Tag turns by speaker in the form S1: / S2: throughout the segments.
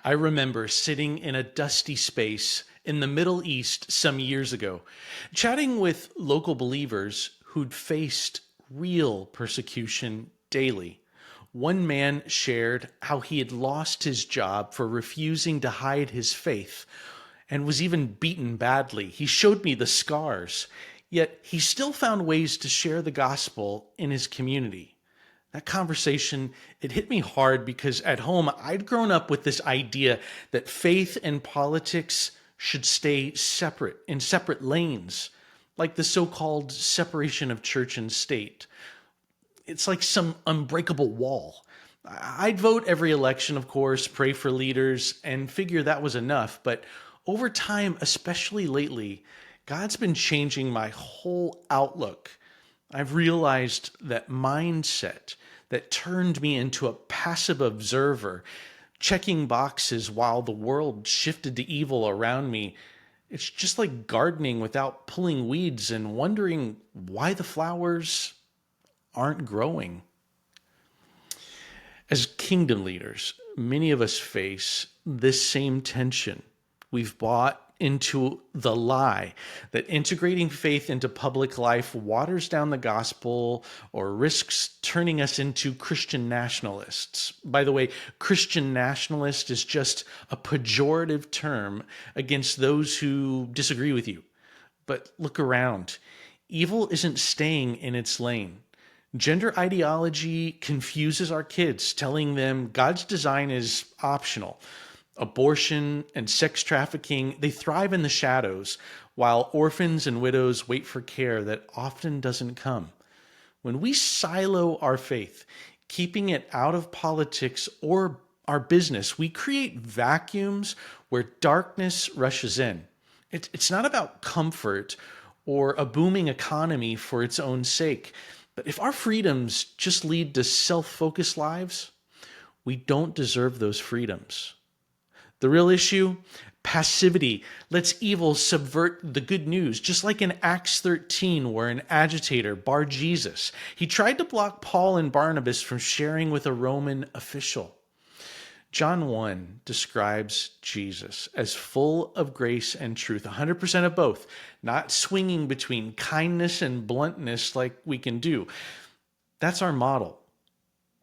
S1: I remember sitting in a dusty space in the Middle East some years ago, chatting with local believers who'd faced real persecution daily. One man shared how he had lost his job for refusing to hide his faith and was even beaten badly. He showed me the scars, yet he still found ways to share the gospel in his community. That conversation, it hit me hard because at home I'd grown up with this idea that faith and politics should stay separate in separate lanes, like the so-called separation of church and state. It's like some unbreakable wall. I'd vote every election, of course, pray for leaders, and figure that was enough. But over time, especially lately, God's been changing my whole outlook. I've realized that mindset that turned me into a passive observer, checking boxes while the world shifted to evil around me. It's just like gardening without pulling weeds and wondering why the flowers aren't growing. As kingdom leaders, many of us face this same tension. We've bought into the lie that integrating faith into public life waters down the gospel or risks turning us into Christian nationalists. By the way, Christian nationalist is just a pejorative term against those who disagree with you. But look around. Evil isn't staying in its lane. Gender ideology confuses our kids, telling them God's design is optional. Abortion and sex trafficking, they thrive in the shadows, while orphans and widows wait for care that often doesn't come. When we silo our faith, keeping it out of politics or our business, we create vacuums where darkness rushes in. It's not about comfort or a booming economy for its own sake. But if our freedoms just lead to self-focused lives, we don't deserve those freedoms. The real issue? Passivity lets evil subvert the good news, just like in Acts 13, where an agitator, Bar Jesus, he tried to block Paul and Barnabas from sharing with a Roman official. John 1 describes Jesus as full of grace and truth, 100% of both, not swinging between kindness and bluntness like we can do. That's our model,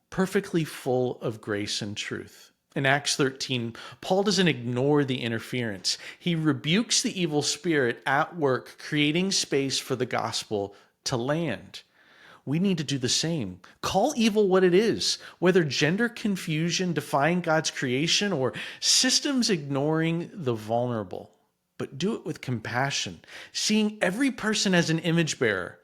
S1: perfectly full of grace and truth. In Acts 13, Paul doesn't ignore the interference. He rebukes the evil spirit at work, creating space for the gospel to land. We need to do the same. Call evil what it is, whether gender confusion defying God's creation or systems ignoring the vulnerable. But do it with compassion, seeing every person as an image bearer.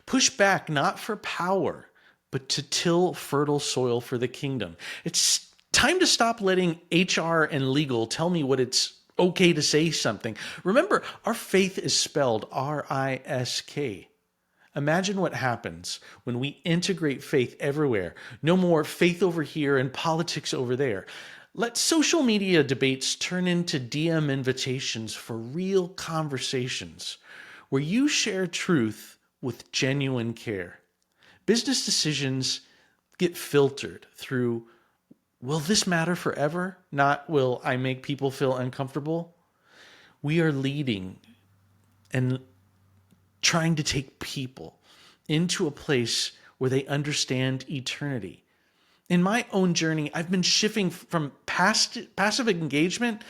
S1: Push back not for power, but to till fertile soil for the kingdom. It's time to stop letting HR and legal tell me what it's okay to say something. Remember, our faith is spelled R-I-S-K. Imagine what happens when we integrate faith everywhere. No more faith over here and politics over there. Let social media debates turn into DM invitations for real conversations where you share truth with genuine care. Business decisions get filtered through, will this matter forever? Not, will I make people feel uncomfortable? We are leading and trying to take people into a place where they understand eternity. In my own journey, I've been shifting from passive engagement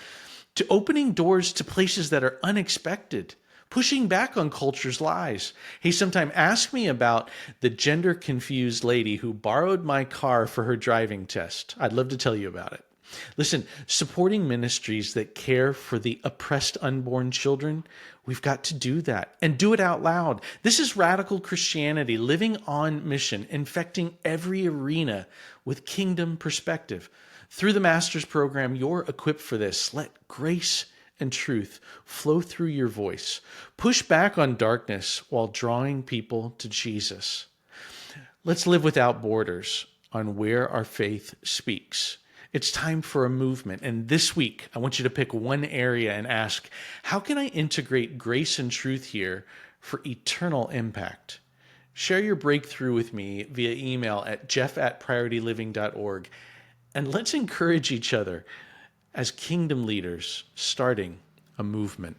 S1: to opening doors to places that are unexpected, pushing back on culture's lies. Hey, sometime ask me about the gender-confused lady who borrowed my car for her driving test. I'd love to tell you about it. Listen, supporting ministries that care for the oppressed unborn children, we've got to do that and do it out loud. This is radical Christianity, living on mission, infecting every arena with kingdom perspective. Through the Master's Program, you're equipped for this. Let grace and truth flow through your voice. Push back on darkness while drawing people to Jesus. Let's live without borders on where our faith speaks. It's time for a movement. And this week, I want you to pick one area and ask, how can I integrate grace and truth here for eternal impact? Share your breakthrough with me via email at jeff@priorityliving.org. And let's encourage each other as kingdom leaders starting a movement.